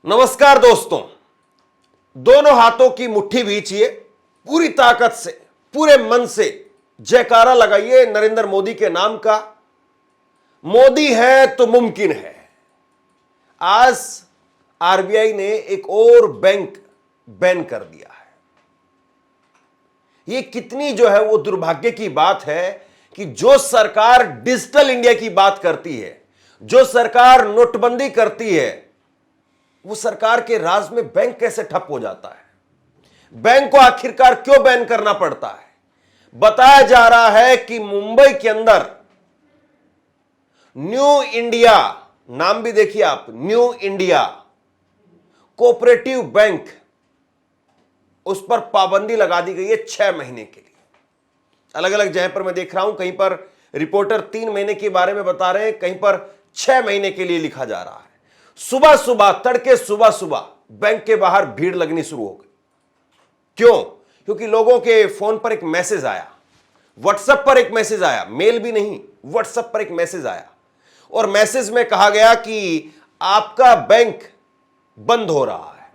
नमस्कार दोस्तों, दोनों हाथों की मुट्ठी भींचिए, पूरी ताकत से, पूरे मन से जयकारा लगाइए नरेंद्र मोदी के नाम का। मोदी है तो मुमकिन है। आज आरबीआई ने एक और बैंक बैन कर दिया है। यह कितनी वो दुर्भाग्य की बात है कि जो सरकार डिजिटल इंडिया की बात करती है, जो सरकार नोटबंदी करती है, वो सरकार के राज में बैंक कैसे ठप हो जाता है। बैंक को आखिरकार क्यों बैन करना पड़ता है? बताया जा रहा है कि मुंबई के अंदर न्यू इंडिया, नाम भी देखिए आप, न्यू इंडिया कोऑपरेटिव बैंक, उस पर पाबंदी लगा दी गई है 6 महीने के लिए। अलग अलग जगह पर मैं देख रहा हूं, कहीं पर रिपोर्टर 3 महीने के बारे में बता रहे हैं, कहीं पर 6 महीने के लिए लिखा जा रहा है। सुबह सुबह, तड़के सुबह सुबह बैंक के बाहर भीड़ लगनी शुरू हो गई। क्यों? क्योंकि लोगों के फोन पर एक मैसेज आया, व्हाट्सएप पर एक मैसेज आया, मेल भी नहीं, व्हाट्सएप पर एक मैसेज आया और मैसेज में कहा गया कि आपका बैंक बंद हो रहा है।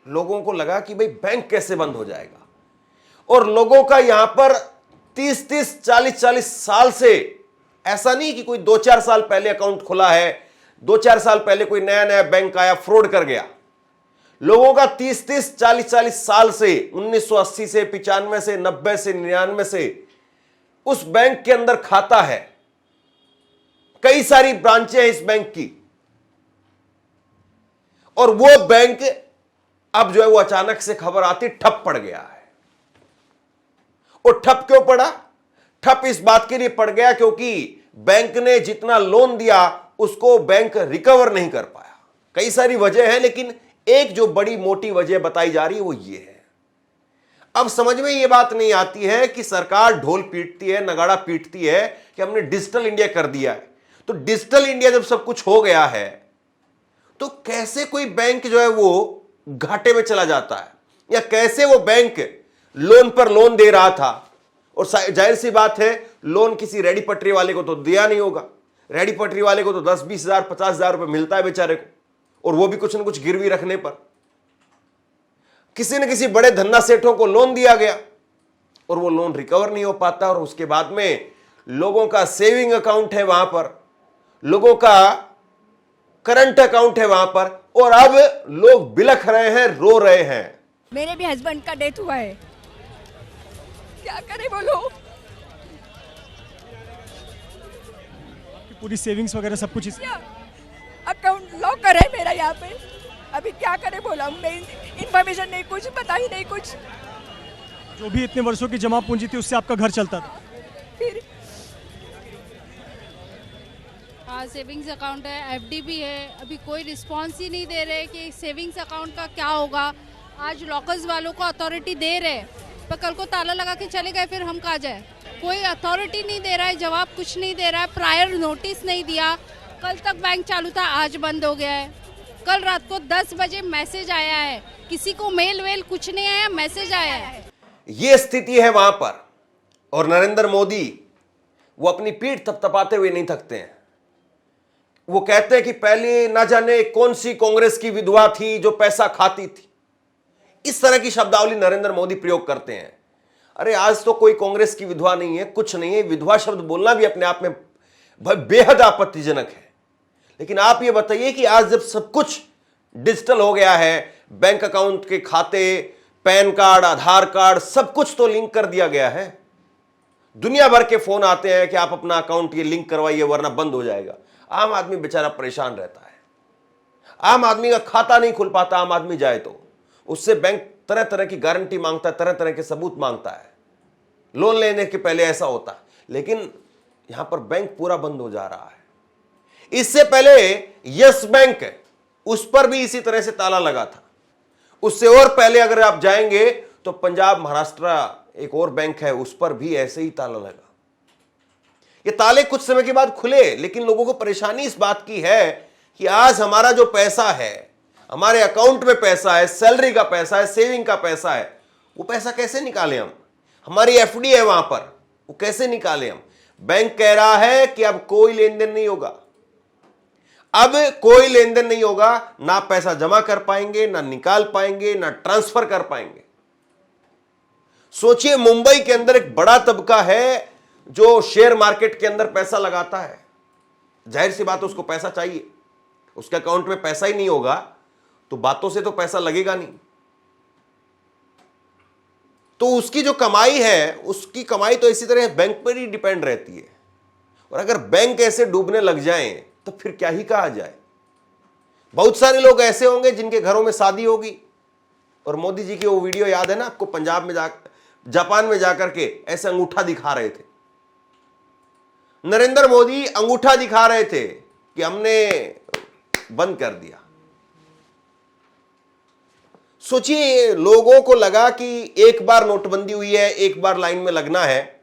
लोगों को लगा कि भाई बैंक कैसे बंद हो जाएगा, और लोगों का यहां पर 30-30, 40-40 साल से, ऐसा नहीं कि कोई 2-4 साल पहले अकाउंट खुला है, 2-4 साल पहले कोई नया नया बैंक आया, फ्रॉड कर गया। लोगों का 30-30, 40-40 साल से, 1980 से, 95 से, 90 से, 99 से उस बैंक के अंदर खाता है। कई सारी ब्रांचें हैं इस बैंक की, और वो बैंक अब वो अचानक से खबर आती ठप पड़ गया है। और ठप क्यों पड़ा? ठप इस बात के लिए पड़ गया क्योंकि बैंक ने जितना लोन दिया उसको बैंक रिकवर नहीं कर पाया। कई सारी वजह है, लेकिन एक जो बड़ी मोटी वजह बताई जा रही है वो ये है। अब समझ में ये बात नहीं आती है कि सरकार ढोल पीटती है, नगाड़ा पीटती है कि हमने डिजिटल इंडिया कर दिया है। तो डिजिटल इंडिया जब सब कुछ हो गया है तो कैसे कोई बैंक वो घाटे में चला जाता है, या कैसे वो बैंक लोन पर लोन दे रहा था, और जाहिर सी बात है लोन किसी रेडी पटरी वाले को तो दिया नहीं होगा। रेडी पटरी वाले को तो 10-20 हजार, 50 हजार रुपए मिलता है बेचारे को, और वो भी कुछ न कुछ गिरवी रखने पर। किसी न किसी बड़े धन्ना सेठों को लोन दिया गया और वो लोन रिकवर नहीं हो पाता, और उसके बाद में लोगों का सेविंग अकाउंट है वहां पर, लोगों का करंट अकाउंट है वहां पर, और अब लोग बिलख रहे हैं, रो रहे हैं। मेरे भी हस्बैंड का डेथ हुआ है, क्या करें बोलो। पूरी सेविंग्स वगैरह सब कुछ अकाउंट लॉकर है मेरा यहाँ पे, अभी क्या करें बोला। मैं इंफॉर्मेशन नहीं, कुछ पता ही नहीं कुछ। जो भी इतने वर्षों की जमा पूंजी थी उससे आपका घर चलता था? फिर हाँ, सेविंग्स अकाउंट है, एफडी भी है। अभी कोई रिस्पांस ही नहीं दे रहे कि सेविंग्स अकाउंट का क्या होगा। आज लॉकर्स वालों को अथॉरिटी दे रहे, पर कल को ताला लगा के चले गए, फिर हम कहाँ जाए। कोई अथॉरिटी नहीं दे रहा है, जवाब कुछ नहीं दे रहा है, प्रायर नोटिस नहीं दिया। कल तक बैंक चालू था, आज बंद हो गया है। कल रात को 10 बजे मैसेज आया है, किसी को मेल वेल कुछ नहीं आया, मैसेज आया है। यह स्थिति है वहां पर, और नरेंद्र मोदी वो अपनी पीठ थपथपाते हुए नहीं थकते हैं। वो कहते हैं कि पहले ना जाने कौन सी कांग्रेस की विधवा थी जो पैसा खाती थी। इस तरह की शब्दावली नरेंद्र मोदी प्रयोग करते हैं। अरे आज तो कोई कांग्रेस की विधवा नहीं है, कुछ नहीं है। विधवा शब्द बोलना भी अपने आप में बेहद आपत्तिजनक है। लेकिन आप ये बताइए कि आज जब सब कुछ डिजिटल हो गया है, बैंक अकाउंट के खाते, पैन कार्ड, आधार कार्ड, सब कुछ तो लिंक कर दिया गया है। दुनिया भर के फोन आते हैं कि आप अपना अकाउंट ये लिंक करवाइए वरना बंद हो जाएगा। आम आदमी बेचारा परेशान रहता है। आम आदमी का खाता नहीं खुल पाता। आम आदमी जाए तो उससे बैंक तरह तरह की गारंटी मांगता है, तरह तरह के सबूत मांगता है। लोन लेने के पहले ऐसा होता है, लेकिन यहां पर बैंक पूरा बंद हो जा रहा है। इससे पहले यस बैंक, उस पर भी इसी तरह से ताला लगा था। उससे और पहले अगर आप जाएंगे तो पंजाब महाराष्ट्र एक और बैंक है, उस पर भी ऐसे ही ताला लगा। ये ताले कुछ समय के बाद खुले, लेकिन लोगों को परेशानी इस बात की है कि आज हमारा जो पैसा है, हमारे अकाउंट में पैसा है, सैलरी का पैसा है, सेविंग का पैसा है, वो पैसा कैसे निकालें हम। हमारी एफडी है वहां पर, वो कैसे निकालें हम। बैंक कह रहा है कि अब कोई लेन देन नहीं होगा। अब कोई लेन देन नहीं होगा, ना पैसा जमा कर पाएंगे, ना निकाल पाएंगे, ना ट्रांसफर कर पाएंगे। सोचिए, मुंबई के अंदर एक बड़ा तबका है जो शेयर मार्केट के अंदर पैसा लगाता है। जाहिर सी बात है, उसको पैसा चाहिए। उसके अकाउंट में पैसा ही नहीं होगा तो बातों से तो पैसा लगेगा नहीं। तो उसकी जो कमाई है, उसकी कमाई तो इसी तरह बैंक पर ही डिपेंड रहती है। और अगर बैंक ऐसे डूबने लग जाएं तो फिर क्या ही कहा जाए। बहुत सारे लोग ऐसे होंगे जिनके घरों में शादी होगी, और मोदी जी की वो वीडियो याद है ना आपको, पंजाब में जापान में जाकर के ऐसे अंगूठा दिखा रहे थे। नरेंद्र मोदी अंगूठा दिखा रहे थे कि हमने बंद कर दिया। सोचिए, लोगों को लगा कि एक बार नोटबंदी हुई है, एक बार लाइन में लगना है,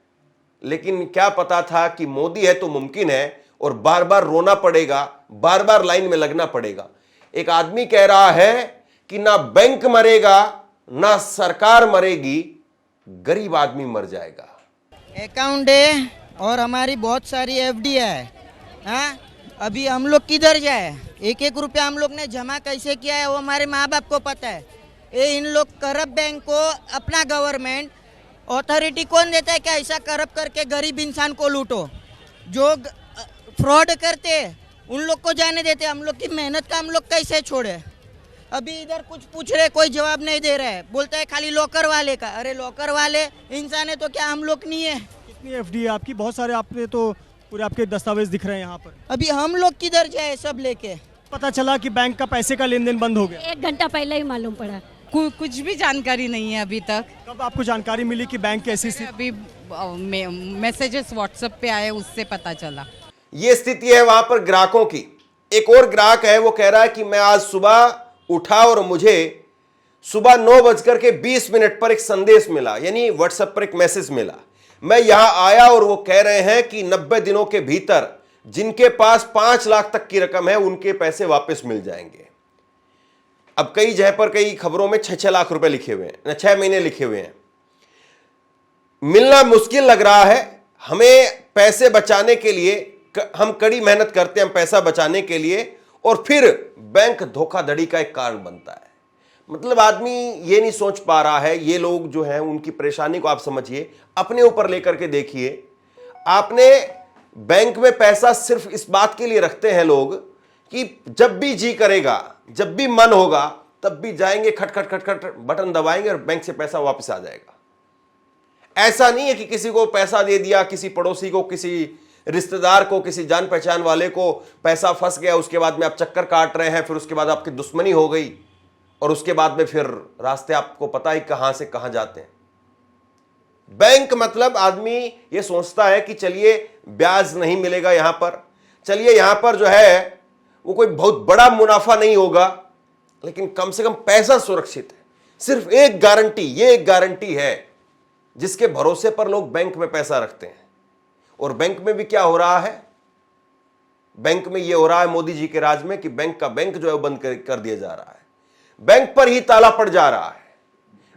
लेकिन क्या पता था कि मोदी है तो मुमकिन है और बार बार रोना पड़ेगा, बार बार लाइन में लगना पड़ेगा। एक आदमी कह रहा है कि ना बैंक मरेगा, ना सरकार मरेगी, गरीब आदमी मर जाएगा। अकाउंट है और हमारी बहुत सारी एफडी है। हाँ, अभी हम लोग किधर जाए? एक एक रुपया हम लोग ने जमा कैसे किया है वो हमारे माँ बाप को पता है। ये इन लोग करप्ट बैंक को अपना गवर्नमेंट अथॉरिटी कौन देता है क्या ऐसा करप्ट करके गरीब इंसान को लूटो? जो फ्रॉड करते उन लोग को जाने देते, हम लोग की मेहनत का हम लोग कैसे छोड़े? अभी इधर कुछ पूछ रहे, कोई जवाब नहीं दे रहा है, बोलता है खाली लॉकर वाले का। अरे लॉकर वाले इंसान है तो क्या हम लोग नहीं है? कितनी एफडी है आपकी? बहुत सारे आपने तो पूरे आपके दस्तावेज दिख रहे हैं यहाँ पर। अभी हम लोग किधर जाए सब लेके? पता चला कि बैंक का पैसे का लेन देन बंद हो गया। 1 घंटा पहले ही मालूम पड़ा। कुछ भी जानकारी नहीं है अभी तक। कब आपको जानकारी मिली कि बैंक कैसी स्थिति? अभी मैसेजेस व्हाट्सएप पे आए, उससे पता चला। ये स्थिति है वहां पर ग्राहकों की। एक और ग्राहक है, वो कह रहा है कि मैं आज सुबह उठा और मुझे सुबह 9:20 पर एक संदेश मिला, यानी व्हाट्सएप पर एक मैसेज मिला। मैं यहां आया और वो कह रहे हैं कि 90 दिनों के भीतर जिनके पास 5 लाख तक की रकम है उनके पैसे वापस मिल जाएंगे। अब कई जगह पर, कई खबरों में 6-6 लाख रुपए लिखे हुए हैं, 6 महीने लिखे हुए हैं। मिलना मुश्किल लग रहा है। हमें पैसे बचाने के लिए हम कड़ी मेहनत करते हैं, हम पैसा बचाने के लिए, और फिर बैंक धोखाधड़ी का एक कारण बनता है। मतलब आदमी ये नहीं सोच पा रहा है। ये लोग जो हैं उनकी परेशानी को आप समझिए, अपने ऊपर लेकर के देखिए। आपने बैंक में पैसा सिर्फ इस बात के लिए रखते हैं लोग कि जब भी जी करेगा, जब भी मन होगा, तब भी जाएंगे, खट खट खट खट बटन दबाएंगे और बैंक से पैसा वापस आ जाएगा। ऐसा नहीं है कि किसी को पैसा दे दिया, किसी पड़ोसी को, किसी रिश्तेदार को, किसी जान पहचान वाले को पैसा फंस गया, उसके बाद में आप चक्कर काट रहे हैं, फिर उसके बाद आपकी दुश्मनी हो गई और उसके बाद में फिर रास्ते आपको पता ही कहां से कहां जाते हैं। बैंक मतलब आदमी ये सोचता है कि चलिए ब्याज नहीं मिलेगा यहां पर, चलिए यहां पर जो है वो कोई बहुत बड़ा मुनाफा नहीं होगा, लेकिन कम से कम पैसा सुरक्षित है। सिर्फ एक गारंटी, ये एक गारंटी है जिसके भरोसे पर लोग बैंक में पैसा रखते हैं। और बैंक में भी क्या हो रहा है? बैंक में यह हो रहा है मोदी जी के राज में कि बैंक का बैंक जो है वो बंद कर दिया जा रहा है। बैंक पर ही ताला पड़ जा रहा है।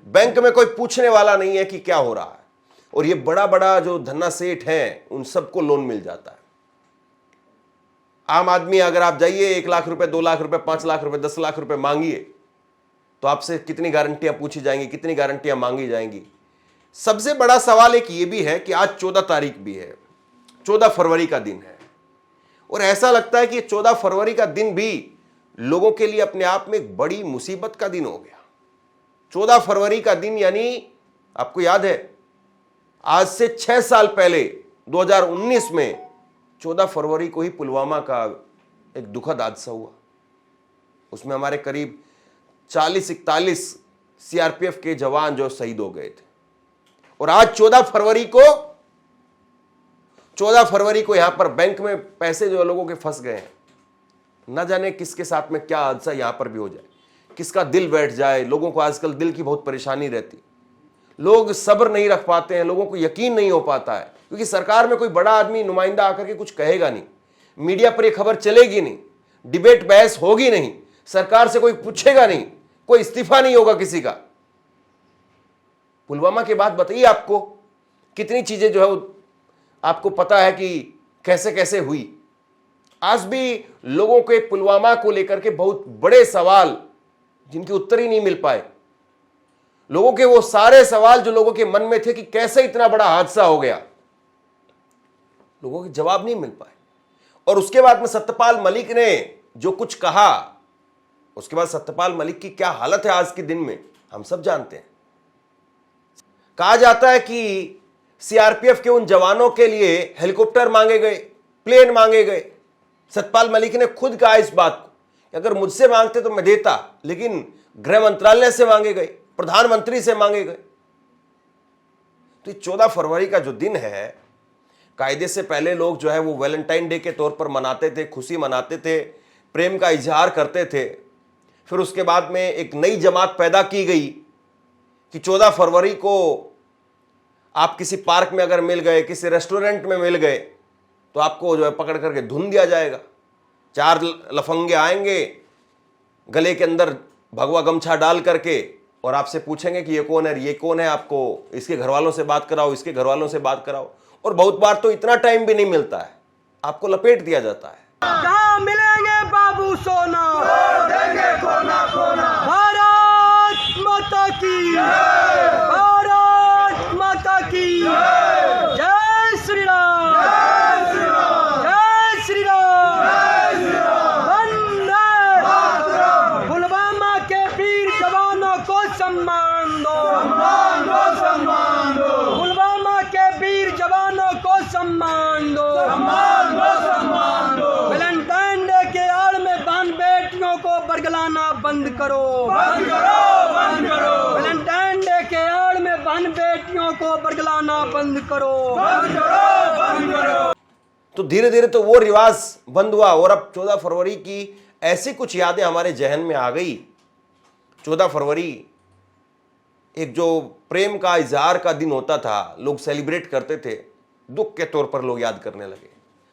बैंक में कोई पूछने वाला नहीं है कि क्या हो रहा है। और ये बड़ा बड़ा जो धन्ना सेठ हैं उन सबको लोन मिल जाता है। आम आदमी अगर आप जाइए 1 लाख रुपए, 2 लाख रुपए, 5 लाख रुपए, 10 लाख रुपए मांगिए तो आपसे कितनी गारंटियां पूछी जाएंगी, कितनी गारंटियां मांगी जाएंगी। सबसे बड़ा सवाल एक ये भी है कि आज 14 तारीख भी है, 14 फरवरी का दिन है, और ऐसा लगता है कि 14 फरवरी का दिन भी लोगों के लिए अपने आप में एक बड़ी मुसीबत का दिन हो गया। 14 फरवरी का दिन यानी आपको याद है, आज से 6 साल पहले 2019 में 14 फरवरी को ही पुलवामा का एक दुखद हादसा हुआ। उसमें हमारे करीब 40-41 सीआरपीएफ के जवान जो शहीद हो गए थे। और आज 14 फरवरी को यहां पर बैंक में पैसे जो लोगों के फंस गए हैं, न जाने किसके साथ में क्या हादसा यहां पर भी हो जाए, किसका दिल बैठ जाए। लोगों को आजकल दिल की बहुत परेशानी रहती, लोग सब्र नहीं रख पाते हैं, लोगों को यकीन नहीं हो पाता है, क्योंकि सरकार में कोई बड़ा आदमी नुमाइंदा आकर के कुछ कहेगा नहीं, मीडिया पर यह खबर चलेगी नहीं, डिबेट बहस होगी नहीं, सरकार से कोई पूछेगा नहीं, कोई इस्तीफा नहीं होगा किसी का। पुलवामा के बाद बताइए आपको कितनी चीजें जो है आपको पता है कि कैसे कैसे हुई। आज भी लोगों के पुलवामा को लेकर के बहुत बड़े सवाल जिनके उत्तर ही नहीं मिल पाए। लोगों के वो सारे सवाल जो लोगों के मन में थे कि कैसे इतना बड़ा हादसा हो गया, लोगों के जवाब नहीं मिल पाए। और उसके बाद में सत्यपाल मलिक ने जो कुछ कहा, उसके बाद सत्यपाल मलिक की क्या हालत है आज के दिन में, हम सब जानते हैं। कहा जाता है कि सीआरपीएफ के उन जवानों के लिए हेलीकॉप्टर मांगे गए, प्लेन मांगे गए। सत्यपाल मलिक ने खुद कहा इस बात को कि अगर मुझसे मांगते तो मैं देता, लेकिन गृह मंत्रालय से मांगे गए, प्रधानमंत्री से मांगे गए। तो 14 फरवरी का जो दिन है, कायदे से पहले लोग जो है वो वैलेंटाइन डे के तौर पर मनाते थे, खुशी मनाते थे, प्रेम का इजहार करते थे। फिर उसके बाद में एक नई जमात पैदा की गई कि 14 फरवरी को आप किसी पार्क में अगर मिल गए, किसी रेस्टोरेंट में मिल गए, तो आपको जो है पकड़ करके धुन दिया जाएगा। 4 लफंगे आएंगे गले के अंदर भगवा गमछा डाल करके और आपसे पूछेंगे कि ये कौन है, ये कौन है, आपको इसके घर वालों से बात कराओ, इसके घर वालों से बात कराओ। और बहुत बार तो इतना टाइम भी नहीं मिलता है, आपको लपेट दिया जाता है। कहाँ मिलेंगे बाबू सोना, देंगे कोना कोना। भारत माता की, भारत माता की, जय श्री राम, जय श्री राम, वंदे मातरम। पुलवामा के वीर जवानों को सम्मान दो, सम्मान दो। पुलवामा के वीर जवानों को सम्मान दो, सम्मान दो। वैलेंटाइन डे के आड़ में बहन बेटियों को बरगलाना बंद करो, बंद करो, बंद करो। वैलेंटाइन डे के आड़ में बहन बेटियों को बरगलाना बंद करो, बंद करो, बंद करो। तो धीरे धीरे तो वो रिवाज बंद हुआ और अब 14 फरवरी की ऐसी कुछ यादें हमारे जहन में आ गई। 14 फरवरी एक जो प्रेम का इजहार का दिन होता था, लोग सेलिब्रेट करते थे, दुख के तौर पर लोग याद करने लगे।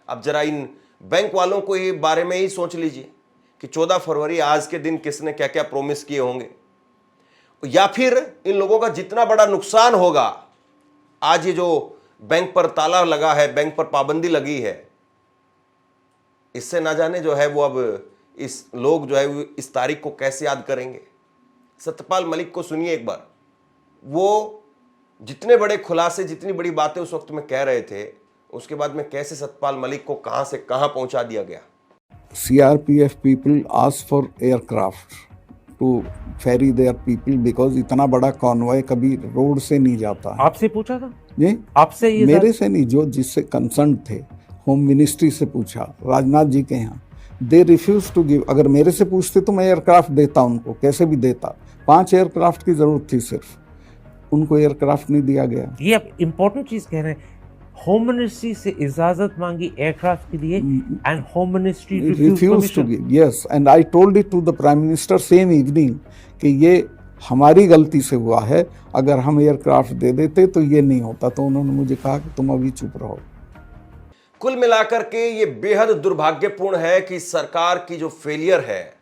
अब जरा इन बैंक वालों को ये बारे में ही सोच लीजिए कि 14 फरवरी आज के दिन किसने क्या क्या प्रॉमिस किए होंगे, या फिर इन लोगों का जितना बड़ा नुकसान होगा। आज ये जो बैंक पर ताला लगा है, बैंक पर पाबंदी लगी है, इससे ना जाने जो है वो अब इस लोग जो है वो इस तारीख को कैसे याद करेंगे। सत्यपाल मलिक को सुनिए एक बार, वो जितने बड़े खुलासे, जितनी बड़ी बातें उस वक्त में कह रहे थे, उसके बाद में कैसे सत्यपाल मलिक को कहां से कहां पहुंचा दिया गया। CRPF people asked for aircraft to ferry their people because इतना बड़ा कॉन्वॉय कभी रोड से नहीं जाता है। आपसे पूछा था जी, आपसे ये मेरे से नहीं, जो जिससे कंसर्न थे, होम मिनिस्ट्री से पूछा, राजनाथ जी के यहाँ, दे रिफ्यूज टू गिव। अगर मेरे से पूछते तो मैं एयरक्राफ्ट देता उनको, कैसे भी देता। 5 एयरक्राफ्ट की जरूरत थी सिर्फ, उनको एयरक्राफ्ट नहीं दिया गया। ये आप इम्पोर्टेंट चीज कह रहे हैं, होम मिनिस्ट्री से इजाजत मांगी एयरक्राफ्ट के लिए and home ministry refuse to give, yes, and I told it to the prime minister same evening कि ये हमारी गलती से हुआ है, अगर हम एयरक्राफ्ट दे देते तो ये नहीं होता। तो उन्होंने मुझे कहा कि तुम अभी चुप रहो। कुल मिलाकर के ये बेहद दुर्भाग्यपूर्ण है कि सरकार की जो फेलियर है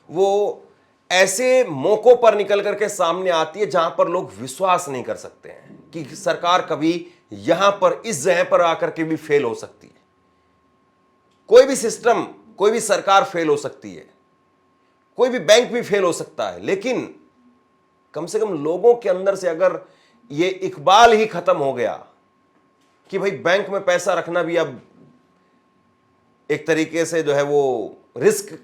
वो ऐसे मौकों पर निकल करके सामने आती है जहां पर लोग विश्वास नहीं कर सकते हैं कि सरकार कभी यहां पर इस जगह पर आकर के भी फेल हो सकती है। कोई भी सिस्टम, कोई भी सरकार फेल हो सकती है, कोई भी बैंक भी फेल हो सकता है, लेकिन कम से कम लोगों के अंदर से अगर ये इकबाल ही खत्म हो गया कि भाई बैंक में पैसा रखना भी अब एक तरीके से जो है वो रिस्क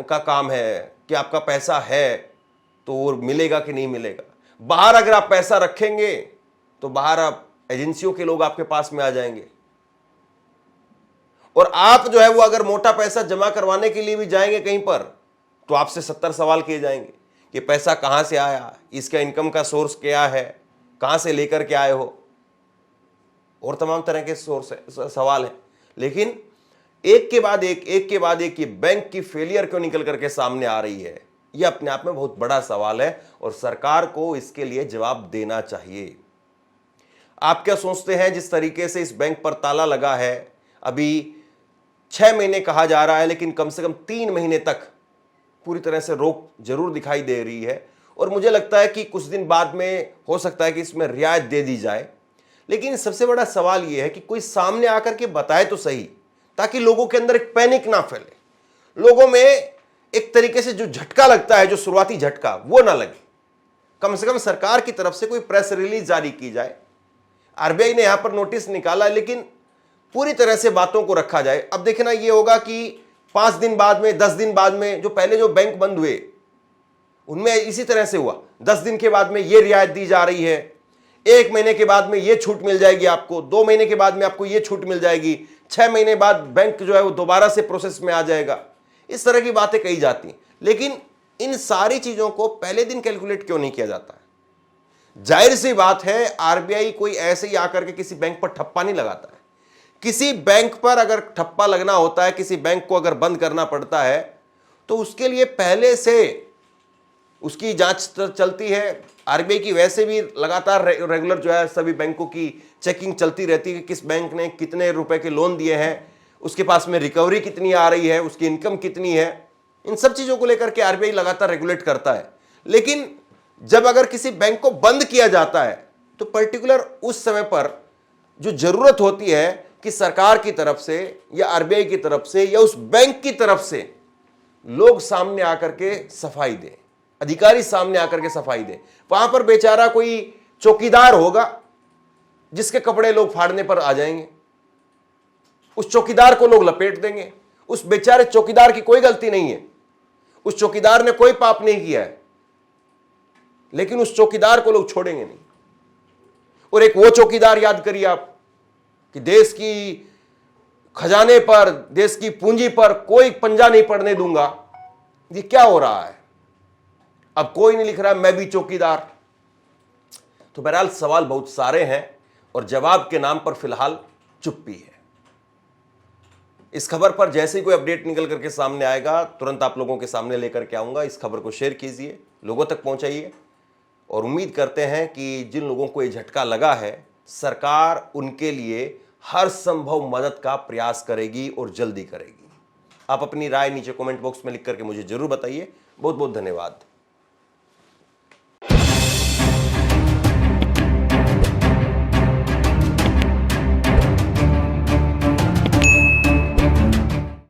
का काम है कि आपका पैसा है तो वो मिलेगा कि नहीं मिलेगा। बाहर अगर आप पैसा रखेंगे तो बाहर आप एजेंसियों के लोग आपके पास में आ जाएंगे, और आप जो है वो अगर मोटा पैसा जमा करवाने के लिए भी जाएंगे कहीं पर तो आपसे 70 सवाल किए जाएंगे कि पैसा कहां से आया, इसका इनकम का सोर्स क्या है, कहां से लेकर के आए हो, और तमाम तरह के सवाल हैं। लेकिन एक के बाद एक ये बैंक की फेलियर क्यों निकल करके सामने आ रही है, यह अपने आप में बहुत बड़ा सवाल है और सरकार को इसके लिए जवाब देना चाहिए। आप क्या सोचते हैं जिस तरीके से इस बैंक पर ताला लगा है, अभी 6 महीने कहा जा रहा है, लेकिन कम से कम 3 महीने तक पूरी तरह से रोक जरूर दिखाई दे रही है, और मुझे लगता है कि कुछ दिन बाद में हो सकता है कि इसमें रियायत दे दी जाए। लेकिन सबसे बड़ा सवाल यह है कि कोई सामने आकर के बताए तो सही, ताकि लोगों के अंदर एक पैनिक ना फैले, लोगों में एक तरीके से जो झटका लगता है, जो शुरुआती झटका, वो ना लगे। कम से कम सरकार की तरफ से कोई प्रेस रिलीज जारी की जाए। आरबीआई ने यहां पर नोटिस निकाला, लेकिन पूरी तरह से बातों को रखा जाए। अब देखना यह होगा कि 5 दिन बाद में, 10 दिन बाद में, जो पहले जो बैंक बंद हुए उनमें इसी तरह से हुआ। 10 दिन के बाद में यह रियायत दी जा रही है, 1 महीने के बाद में यह छूट मिल जाएगी आपको, 2 महीने के बाद में आपको यह छूट मिल जाएगी, 6 महीने बाद बैंक जो है वो दोबारा से प्रोसेस में आ जाएगा। इस तरह की बातें कही जाती, लेकिन इन सारी चीजों को पहले दिन कैलकुलेट क्यों नहीं किया जाता है? जाहिर सी बात है, आरबीआई कोई ऐसे ही आकर के किसी बैंक पर ठप्पा नहीं लगाता है। किसी बैंक पर अगर ठप्पा लगना होता है, किसी बैंक को अगर बंद करना पड़ता है, तो उसके लिए पहले से उसकी जांच चलती है। आरबीआई की वैसे भी लगातार रेगुलर जो है सभी बैंकों की चेकिंग चलती रहती है कि किस बैंक ने कितने रुपए के लोन दिए हैं, उसके पास में रिकवरी कितनी आ रही है, उसकी इनकम कितनी है। इन सब चीजों को लेकर के आरबीआई लगातार रेगुलेट करता है। लेकिन जब अगर किसी बैंक को बंद किया जाता है, तो पर्टिकुलर उस समय पर जो जरूरत होती है कि सरकार की तरफ से या आरबीआई की तरफ से या उस बैंक की तरफ से लोग सामने आकर के सफाई दें, अधिकारी सामने आकर के सफाई दें। वहां पर बेचारा कोई चौकीदार होगा जिसके कपड़े लोग फाड़ने पर आ जाएंगे, उस चौकीदार को लोग लपेट देंगे। उस बेचारे चौकीदार की कोई गलती नहीं है, उस चौकीदार ने कोई पाप नहीं किया है, लेकिन उस चौकीदार को लोग छोड़ेंगे नहीं। और एक वो चौकीदार याद करिए आप कि देश की खजाने पर, देश की पूंजी पर कोई पंजा नहीं पड़ने दूंगा। ये क्या हो रहा है? अब कोई नहीं लिख रहा मैं भी चौकीदार। तो बहरहाल सवाल बहुत सारे हैं और जवाब के नाम पर फिलहाल चुप्पी है। इस खबर पर जैसे ही कोई अपडेट निकल करके सामने आएगा, तुरंत आप लोगों के सामने लेकर के आऊंगा। इस खबर को शेयर कीजिए, लोगों तक पहुंचाइए, और उम्मीद करते हैं कि जिन लोगों को ये झटका लगा है, सरकार उनके लिए हर संभव मदद का प्रयास करेगी और जल्दी करेगी। आप अपनी राय नीचे कमेंट बॉक्स में लिख करके मुझे जरूर बताइए। बहुत बहुत धन्यवाद।